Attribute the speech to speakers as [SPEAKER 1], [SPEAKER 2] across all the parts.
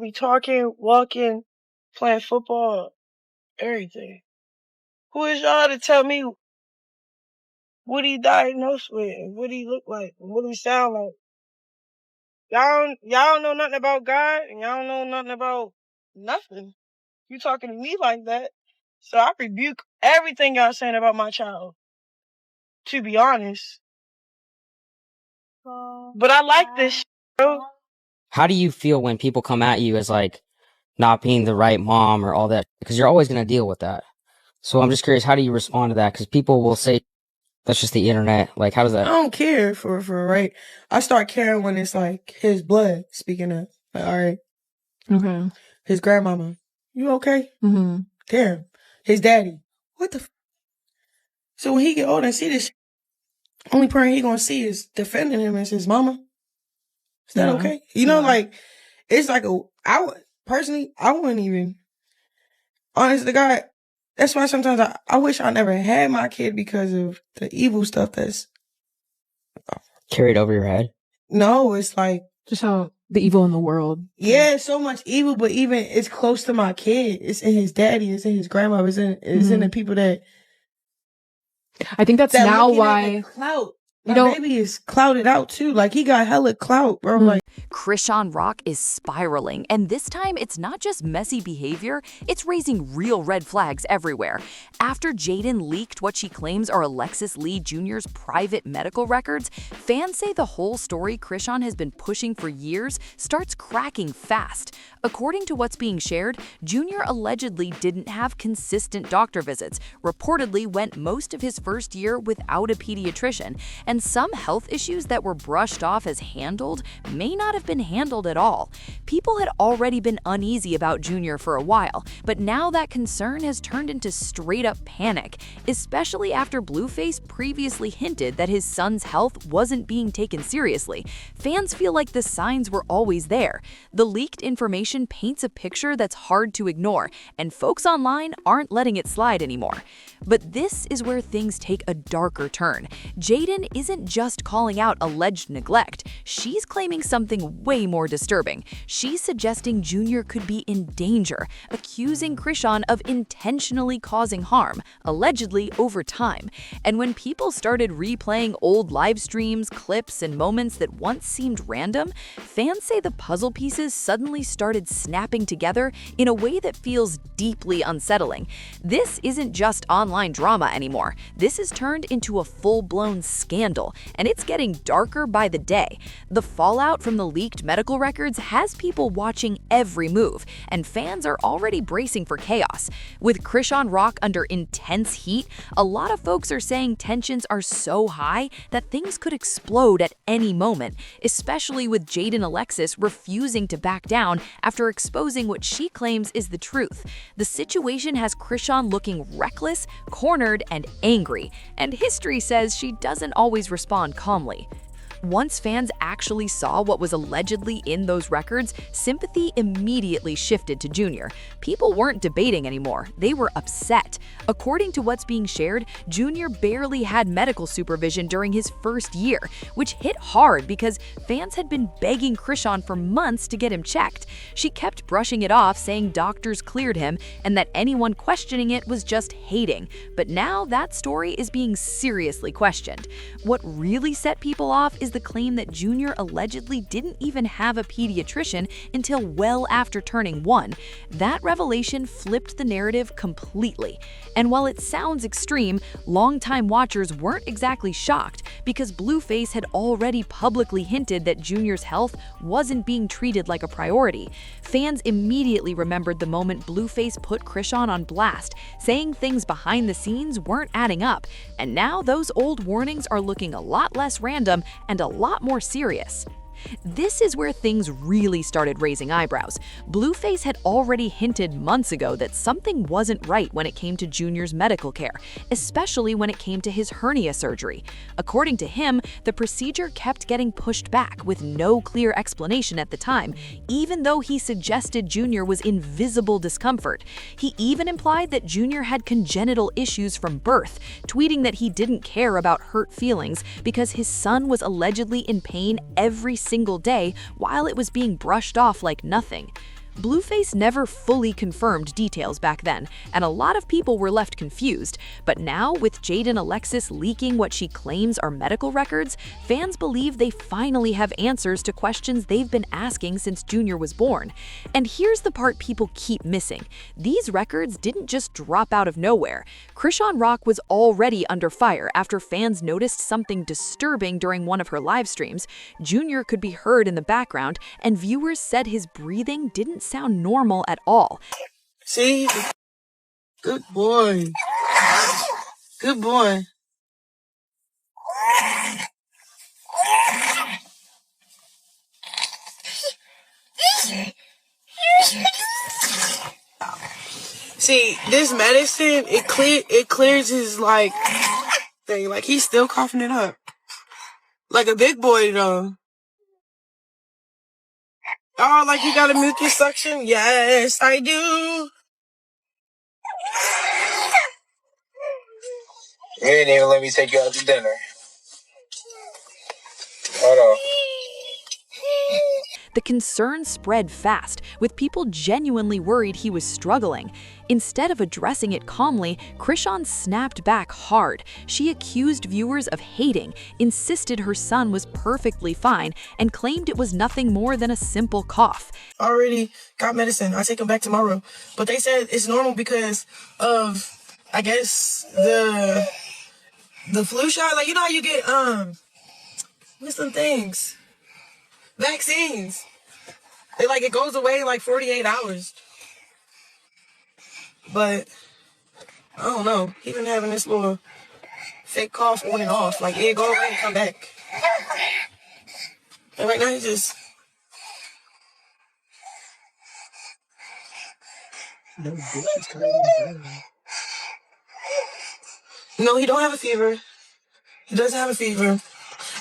[SPEAKER 1] could be talking, walking, playing football, everything. Who is y'all to tell me what he diagnosed with, and what he look like, and what he sound like? Y'all don't know nothing about God, and y'all don't know nothing about nothing. You talking to me like that. So I rebuke everything y'all saying about my child, to be honest. But I like this shit, bro.
[SPEAKER 2] How do you feel when people come at you as like not being the right mom or all that? Because you're always going to deal with that. So I'm just curious, how do you respond to that? Because people will say that's just the internet. Like, how does
[SPEAKER 1] I
[SPEAKER 2] that?
[SPEAKER 1] don't care for right. I start caring when it's like his blood speaking up. Like, all right,
[SPEAKER 3] Okay.
[SPEAKER 1] his grandmama, you okay?
[SPEAKER 3] Mm-hmm.
[SPEAKER 1] Damn. His daddy, what the So when he get older and see this, only person he gonna see is defending him as his mama. Is that
[SPEAKER 3] Yeah.
[SPEAKER 1] okay? You know,
[SPEAKER 3] Yeah.
[SPEAKER 1] like, it's like personally, I wouldn't even, honest to God, that's why sometimes I wish I never had my kid because of the evil stuff that's,
[SPEAKER 2] Carried over your head?
[SPEAKER 1] no, it's like,
[SPEAKER 3] Just how the evil in the world.
[SPEAKER 1] yeah, so much evil, but even it's close to my kid. It's in his daddy, it's in his grandma, it's in the people that
[SPEAKER 3] I think that's now
[SPEAKER 1] looking at
[SPEAKER 3] why
[SPEAKER 1] the clout.
[SPEAKER 3] you
[SPEAKER 1] My
[SPEAKER 3] don't.
[SPEAKER 1] baby is clouted out too. Like, he got hella clout, bro. Like,
[SPEAKER 4] Chrisean Rock is spiraling, and this time it's not just messy behavior, it's raising real red flags everywhere. After Jaidyn leaked what she claims are Alexis Lee Jr.'s private medical records, fans say the whole story Chrisean has been pushing for years starts cracking fast. According to what's being shared, Jr. allegedly didn't have consistent doctor visits, reportedly went most of his first year without a pediatrician, and some health issues that were brushed off as handled may not have been handled at all. People had already been uneasy about Jr. for a while, but now that concern has turned into straight-up panic, especially after Blueface previously hinted that his son's health wasn't being taken seriously. Fans feel like the signs were always there. The leaked information paints a picture that's hard to ignore, and folks online aren't letting it slide anymore. But this is where things take a darker turn. Jaidyn isn't just calling out alleged neglect, she's claiming something way more disturbing. She's suggesting Jr. could be in danger, accusing Chrisean of intentionally causing harm, allegedly over time. And when people started replaying old live streams, clips, and moments that once seemed random, fans say the puzzle pieces suddenly started snapping together in a way that feels deeply unsettling. This isn't just online drama anymore. This has turned into a full-blown scandal, and it's getting darker by the day. The fallout from the leaked medical records has people watching every move, and fans are already bracing for chaos. With Chrisean Rock under intense heat, a lot of folks are saying tensions are so high that things could explode at any moment, especially with Jaidyn Alexis refusing to back down after exposing what she claims is the truth. The situation has Chrisean looking reckless, cornered, and angry, and history says she doesn't always respond calmly. Once fans actually saw what was allegedly in those records, sympathy immediately shifted to Jr. People weren't debating anymore, they were upset. According to what's being shared, Jr. barely had medical supervision during his first year, which hit hard because fans had been begging Chrisean for months to get him checked. She kept brushing it off, saying doctors cleared him and that anyone questioning it was just hating. But now that story is being seriously questioned. What really set people off is the claim that Jr. allegedly didn't even have a pediatrician until well after turning 1. That revelation flipped the narrative completely. And while it sounds extreme, longtime watchers weren't exactly shocked because Blueface had already publicly hinted that Jr.'s health wasn't being treated like a priority. Fans immediately remembered the moment Blueface put Chrisean on blast, saying things behind the scenes weren't adding up, and now those old warnings are looking a lot less random and a lot more serious. This is where things really started raising eyebrows. Blueface had already hinted months ago that something wasn't right when it came to Jr.'s medical care, especially when it came to his hernia surgery. According to him, the procedure kept getting pushed back with no clear explanation at the time, even though he suggested Jr. was in visible discomfort. He even implied that Jr. had congenital issues from birth, tweeting that he didn't care about hurt feelings because his son was allegedly in pain every single day while it was being brushed off like nothing. Blueface never fully confirmed details back then, and a lot of people were left confused. But now, with Jaidyn Alexis leaking what she claims are medical records, fans believe they finally have answers to questions they've been asking since Junior was born. And here's the part people keep missing. These records didn't just drop out of nowhere. Chrisean Rock was already under fire after fans noticed something disturbing during one of her live streams. Junior could be heard in the background, and viewers said his breathing didn't sound normal at all.
[SPEAKER 1] See? Good boy. Good boy. See, this medicine, it clears his, like, thing. Like, he's still coughing it up. Like a big boy, though. Oh, like you got a mucus suction? Yes, I do.
[SPEAKER 5] You didn't even let me take you out to dinner. Hold on.
[SPEAKER 4] The concern spread fast, with people genuinely worried he was struggling. Instead of addressing it calmly, Chrisean snapped back hard. She accused viewers of hating, insisted her son was perfectly fine, and claimed it was nothing more than a simple cough.
[SPEAKER 1] Already got medicine. I take him back tomorrow. But they said it's normal because of, I guess, the flu shot. Like, you know how you get, what's some things? Vaccines. It goes away in like 48 hours. But, I don't know. He been having this little fake cough on and off. Like, it'll go away and come back. And right now he just... No, he don't have a fever. He doesn't have a fever.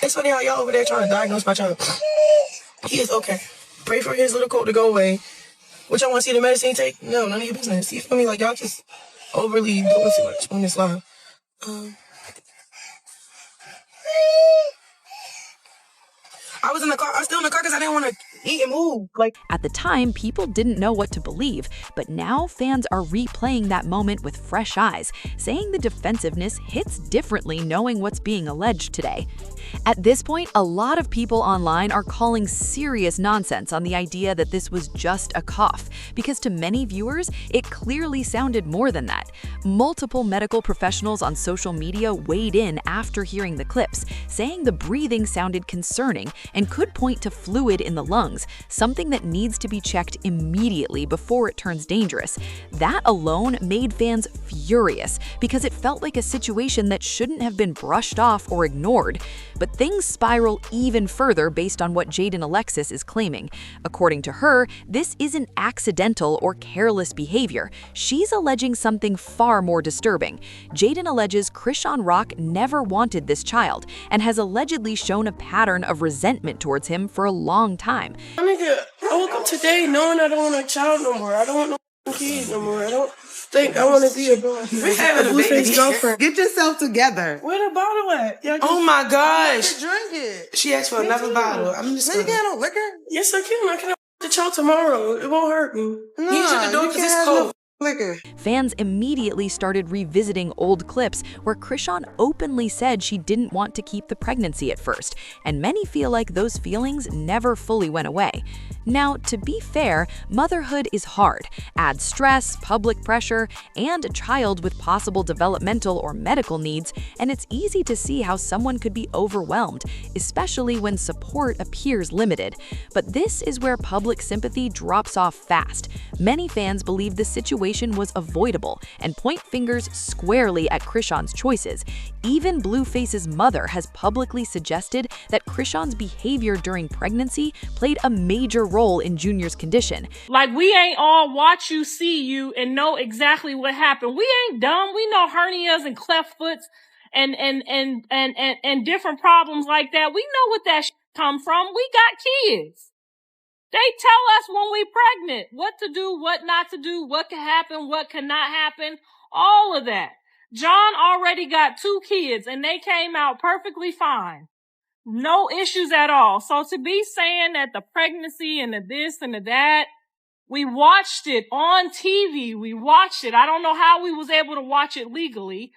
[SPEAKER 1] It's funny how y'all over there trying to diagnose my child. He is okay. Pray for his little cold to go away. What y'all want to see the medicine take? No, none of your business. You feel me? Like, y'all just overly doing too much on this live. I was in the car. I was still in the car because I didn't want to eat and move.
[SPEAKER 4] At the time, people didn't know what to believe, but now fans are replaying that moment with fresh eyes, saying the defensiveness hits differently knowing what's being alleged today. At this point, a lot of people online are calling serious nonsense on the idea that this was just a cough, because to many viewers, it clearly sounded more than that. Multiple medical professionals on social media weighed in after hearing the clips, saying the breathing sounded concerning and could point to fluid in the lungs, something that needs to be checked immediately before it turns dangerous. That alone made fans furious because it felt like a situation that shouldn't have been brushed off or ignored. But things spiral even further based on what Jaidyn Alexis is claiming. According to her, this isn't accidental or careless behavior. She's alleging something far more disturbing. Jaidyn alleges Chrisean Rock never wanted this child and has allegedly shown a pattern of resentment towards him for a long time.
[SPEAKER 1] I woke up today knowing I don't want a child no more. I don't want no kids no more. I don't think I want to be a Blueface girlfriend.
[SPEAKER 6] Get yourself together.
[SPEAKER 1] Where the bottle at?
[SPEAKER 6] Oh my gosh. Drink it.
[SPEAKER 1] She asked for another bottle. I'm just
[SPEAKER 6] You can't have no liquor?
[SPEAKER 1] Yes, I can. I can have the child tomorrow. It won't hurt me.
[SPEAKER 6] No,
[SPEAKER 1] You shut the door
[SPEAKER 6] you
[SPEAKER 1] because
[SPEAKER 6] can't
[SPEAKER 1] it's
[SPEAKER 6] have
[SPEAKER 1] cold.
[SPEAKER 6] no liquor.
[SPEAKER 4] Fans immediately started revisiting old clips where Chrisean openly said she didn't want to keep the pregnancy at first, and many feel like those feelings never fully went away. Now, to be fair, motherhood is hard. Add stress, public pressure, and a child with possible developmental or medical needs, and it's easy to see how someone could be overwhelmed, especially when support appears limited. But this is where public sympathy drops off fast. Many fans believe the situation was avoidable and point fingers squarely at Chrisean's choices. Even Blueface's mother has publicly suggested that Chrisean's behavior during pregnancy played a major role in Junior's condition.
[SPEAKER 7] Like, we ain't all watch you, see you, and know exactly what happened. We ain't dumb. We know hernias and cleft foots and different problems like that. We know what that come from. We got kids. They tell us when we pregnant what to do, what not to do, what can happen, what cannot happen, all of that. John already got 2 kids and they came out perfectly fine. No issues at all. So to be saying that the pregnancy and the this and the that, We watched it on TV. We watched it. I don't know how we was able to watch it legally,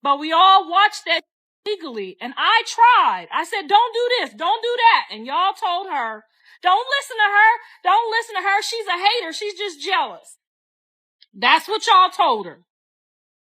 [SPEAKER 7] but we all watched that legally. And I tried. I said, don't do this. Don't do that. And y'all told her, don't listen to her. Don't listen to her. She's a hater. She's just jealous. That's what y'all told her.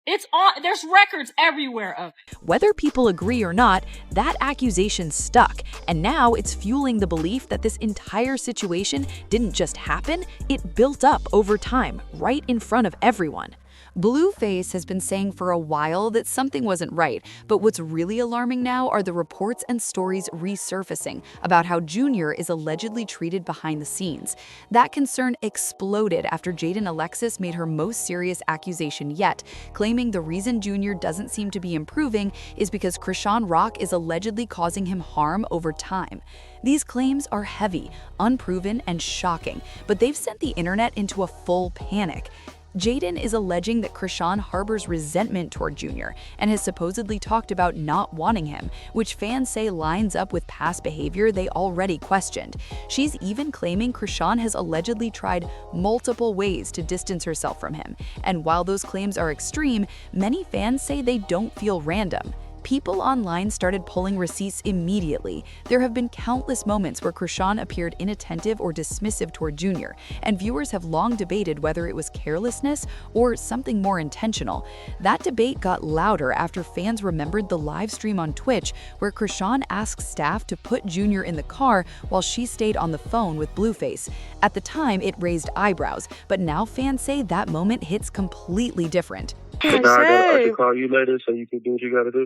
[SPEAKER 7] It's on, there's records everywhere of it.
[SPEAKER 4] Whether people agree or not, that accusation stuck, and now it's fueling the belief that this entire situation didn't just happen, it built up over time, right in front of everyone. Blueface has been saying for a while that something wasn't right, but what's really alarming now are the reports and stories resurfacing about how Junior is allegedly treated behind the scenes. That concern exploded after Jaidyn Alexis made her most serious accusation yet, claiming the reason Junior doesn't seem to be improving is because Chrisean Rock is allegedly causing him harm over time. These claims are heavy, unproven, and shocking, but they've sent the internet into a full panic. Jaidyn is alleging that Chrisean harbors resentment toward Junior and has supposedly talked about not wanting him, which fans say lines up with past behavior they already questioned. She's even claiming Chrisean has allegedly tried multiple ways to distance herself from him. And while those claims are extreme, many fans say they don't feel random. People online started pulling receipts immediately. There have been countless moments where Chrisean appeared inattentive or dismissive toward Junior, and viewers have long debated whether it was carelessness or something more intentional. That debate got louder after fans remembered the live stream on Twitch where Chrisean asked staff to put Junior in the car while she stayed on the phone with Blueface. At the time, it raised eyebrows, but now fans say that moment hits completely different.
[SPEAKER 5] I can call you later so you can do what you gotta do.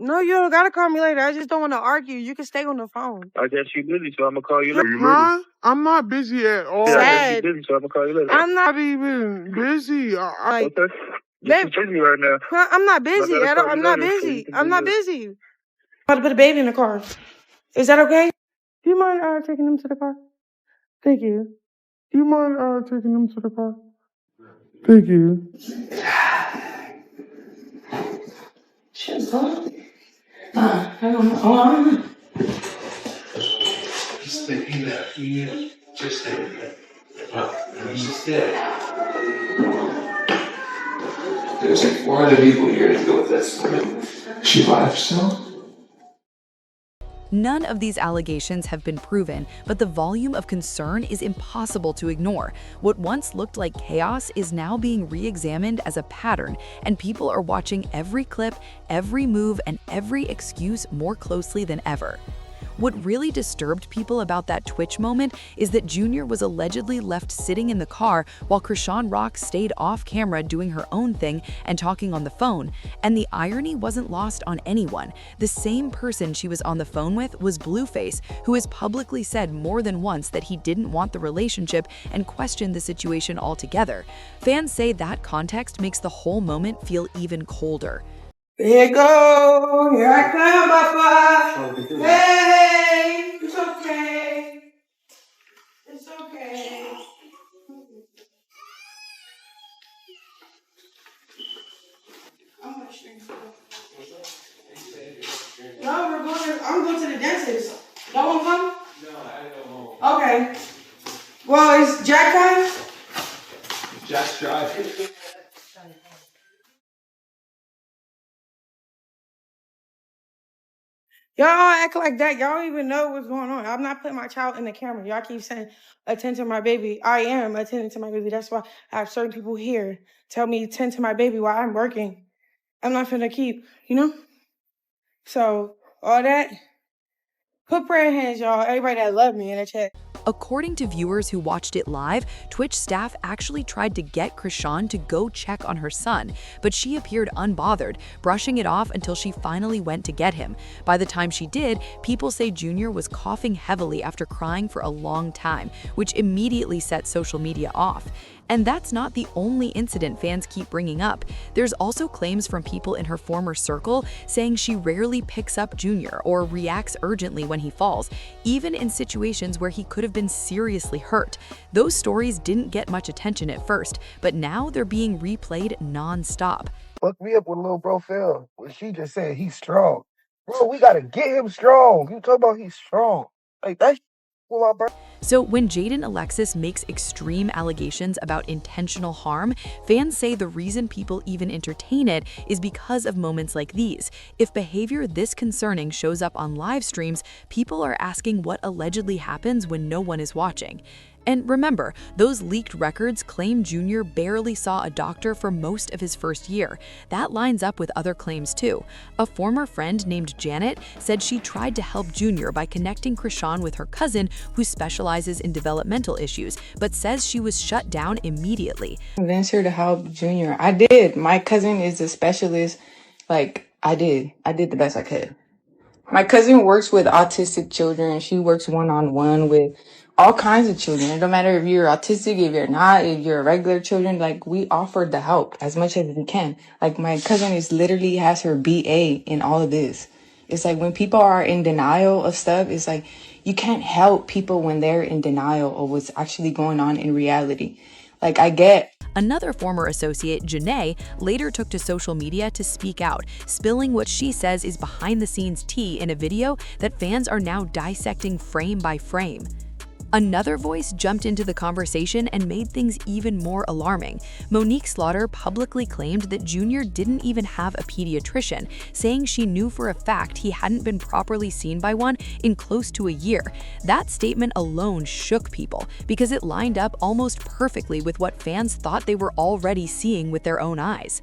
[SPEAKER 1] No, you don't gotta call me later. I just don't want to argue. You can stay on the phone.
[SPEAKER 5] I guess you're busy, so I'm gonna call you later.
[SPEAKER 8] Huh? I'm not busy at all.
[SPEAKER 5] Yeah, I guess you're busy, so I'm gonna call you later.
[SPEAKER 1] I'm not
[SPEAKER 8] even busy.
[SPEAKER 5] Okay. You're busy right now.
[SPEAKER 1] I'm not busy at all. I'm not busy. I'm not busy. I'm about to put a baby in the car. Is that okay? Do you mind taking him to the car? Thank you.
[SPEAKER 8] Do you mind taking them to the car? Thank you.
[SPEAKER 1] Shit, I don't know.
[SPEAKER 9] Just thinking that you just think instead. There's like 4 other people here to deal with this. She by herself.
[SPEAKER 4] None of these allegations have been proven, but the volume of concern is impossible to ignore. What once looked like chaos is now being re-examined as a pattern, and people are watching every clip, every move, and every excuse more closely than ever. What really disturbed people about that Twitch moment is that Junior was allegedly left sitting in the car while Chrisean Rock stayed off camera doing her own thing and talking on the phone. And the irony wasn't lost on anyone. The same person she was on the phone with was Blueface, who has publicly said more than once that he didn't want the relationship and questioned the situation altogether. Fans say that context makes the whole moment feel even colder.
[SPEAKER 1] Here you go. Here I come, Papa. Hey, it's okay. It's okay. I'm not sure. No, I'm going to the dentist. No one come? No, I don't know. Okay. Well, is Jack coming?
[SPEAKER 9] Jack's driving.
[SPEAKER 1] Y'all act like that. Y'all don't even know what's going on. I'm not putting my child in the camera. Y'all keep saying, attend to my baby. I am attending to my baby. That's why I have certain people here tell me, attend to my baby while I'm working. I'm not finna keep, you know? So, all that, put prayer in hands, y'all. Everybody that love me in the chat.
[SPEAKER 4] According to viewers who watched it live, Twitch staff actually tried to get Chrisean to go check on her son, but she appeared unbothered, brushing it off until she finally went to get him. By the time she did, people say Junior was coughing heavily after crying for a long time, which immediately set social media off. And that's not the only incident fans keep bringing up. There's also claims from people in her former circle saying she rarely picks up Junior or reacts urgently when he falls, even in situations where he could have been seriously hurt. Those stories didn't get much attention at first, but now they're being replayed non-stop.
[SPEAKER 10] Fuck me up with little bro Phil. When she just said he's strong. Bro, we gotta get him strong. You talk about he's strong. Like, that's with my birth.
[SPEAKER 4] So when Jaidyn Alexis makes extreme allegations about intentional harm, fans say the reason people even entertain it is because of moments like these. If behavior this concerning shows up on live streams, people are asking what allegedly happens when no one is watching. And remember, those leaked records claim Junior barely saw a doctor for most of his first year. That lines up with other claims too. A former friend named Janet said she tried to help Junior by connecting Chrisean with her cousin who specializes in developmental issues, but says she was shut down immediately.
[SPEAKER 11] Convince her to help Junior. I did. My cousin is a specialist. I did the best I could. My cousin works with autistic children. She works one-on-one with all kinds of children. It don't matter if you're autistic, if you're not, if you're regular children, we offered the help as much as we can. My cousin is literally has her BA in all of this. It's when people are in denial of stuff, it's you can't help people when they're in denial of what's actually going on in reality. I get.
[SPEAKER 4] Another former associate, Janae, later took to social media to speak out, spilling what she says is behind-the-scenes tea in a video that fans are now dissecting frame by frame. Another voice jumped into the conversation and made things even more alarming. Monique Slaughter publicly claimed that Junior didn't even have a pediatrician, saying she knew for a fact he hadn't been properly seen by one in close to a year. That statement alone shook people because it lined up almost perfectly with what fans thought they were already seeing with their own eyes.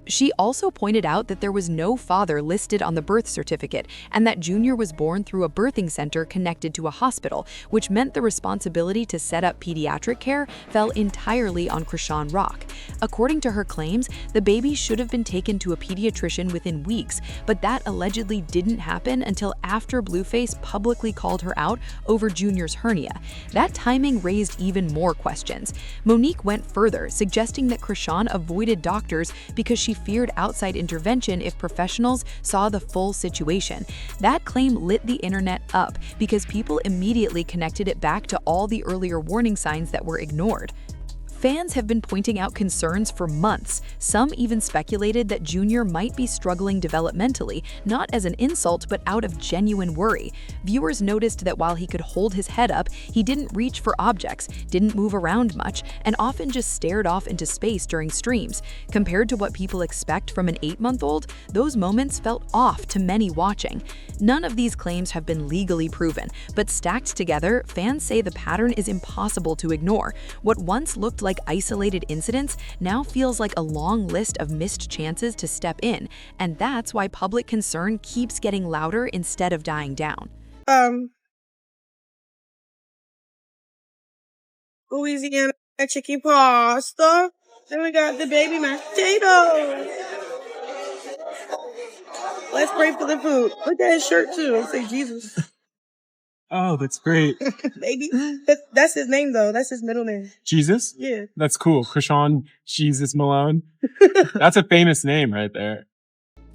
[SPEAKER 4] She also pointed out that there was no father listed on the birth certificate and that Junior was born through a birthing center connected to a hospital, which meant the responsibility to set up pediatric care fell entirely on Chrisean Rock. According to her claims, the baby should have been taken to a pediatrician within weeks, but that allegedly didn't happen until after Blueface publicly called her out over Junior's hernia. That timing raised even more questions. Monique went further, suggesting that Chrisean avoided doctors because she feared outside intervention if professionals saw the full situation. That claim lit the internet up because people immediately connected it back to all the earlier warning signs that were ignored. Fans have been pointing out concerns for months. Some even speculated that Junior might be struggling developmentally, not as an insult but out of genuine worry. Viewers noticed that while he could hold his head up, he didn't reach for objects, didn't move around much, and often just stared off into space during streams. Compared to what people expect from an 8-month-old, those moments felt off to many watching. None of these claims have been legally proven, but stacked together, fans say the pattern is impossible to ignore. What once looked like isolated incidents now feels like a long list of missed chances to step in, and that's why public concern keeps getting louder instead of dying down.
[SPEAKER 1] Louisiana chicken pasta. Then we got the baby mashed potatoes. Let's pray for the food. Look at his shirt too. I'll say Jesus.
[SPEAKER 12] Oh, that's great.
[SPEAKER 1] Baby. That's his name though. That's his middle name.
[SPEAKER 12] Jesus?
[SPEAKER 1] Yeah.
[SPEAKER 12] That's cool. Chrisean Jesus Malone. That's a famous name right there.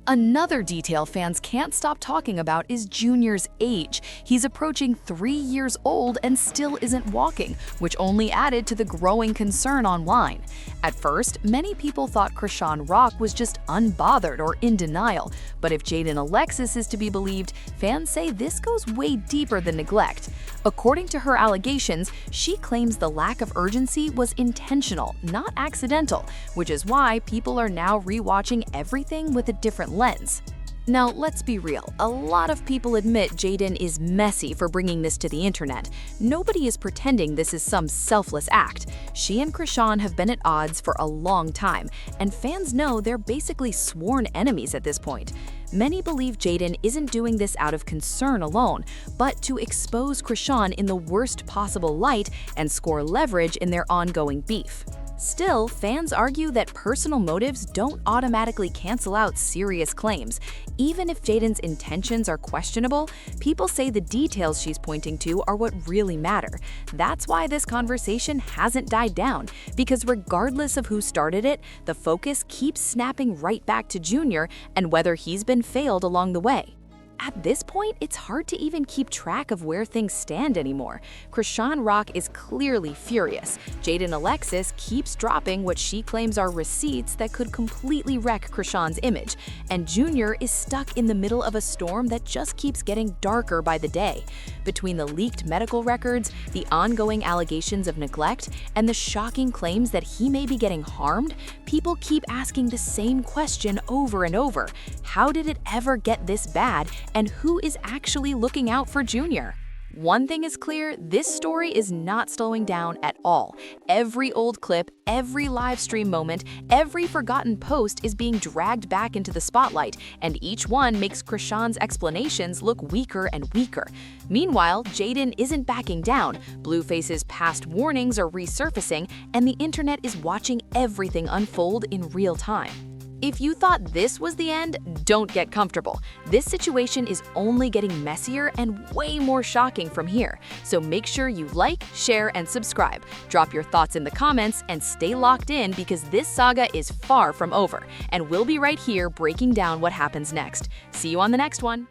[SPEAKER 4] Another detail fans can't stop talking about is Junior's age. He's approaching 3 years old and still isn't walking, which only added to the growing concern online. At first, many people thought Chrisean Rock was just unbothered or in denial, but if Jaidyn Alexis is to be believed, fans say this goes way deeper than neglect. According to her allegations, she claims the lack of urgency was intentional, not accidental, which is why people are now rewatching everything with a different lens. Now, let's be real. A lot of people admit Jaidyn is messy for bringing this to the internet. Nobody is pretending this is some selfless act. She and Chrisean have been at odds for a long time, and fans know they're basically sworn enemies at this point. Many believe Jaidyn isn't doing this out of concern alone, but to expose Chrisean in the worst possible light and score leverage in their ongoing beef. Still, fans argue that personal motives don't automatically cancel out serious claims. Even if Jaidyn's intentions are questionable, people say the details she's pointing to are what really matter. That's why this conversation hasn't died down, because regardless of who started it, the focus keeps snapping right back to Junior and whether he's been failed along the way. At this point, it's hard to even keep track of where things stand anymore. Chrisean Rock is clearly furious. Jaidyn Alexis keeps dropping what she claims are receipts that could completely wreck Chrisean's image. And Junior is stuck in the middle of a storm that just keeps getting darker by the day. Between the leaked medical records, the ongoing allegations of neglect, and the shocking claims that he may be getting harmed, people keep asking the same question over and over. How did it ever get this bad? And who is actually looking out for Junior? One thing is clear, this story is not slowing down at all. Every old clip, every live stream moment, every forgotten post is being dragged back into the spotlight, and each one makes Chrisean's explanations look weaker and weaker. Meanwhile, Jaidyn isn't backing down. Blueface's past warnings are resurfacing, and the internet is watching everything unfold in real time. If you thought this was the end, don't get comfortable. This situation is only getting messier and way more shocking from here. So make sure you like, share, and subscribe. Drop your thoughts in the comments and stay locked in because this saga is far from over. And we'll be right here breaking down what happens next. See you on the next one.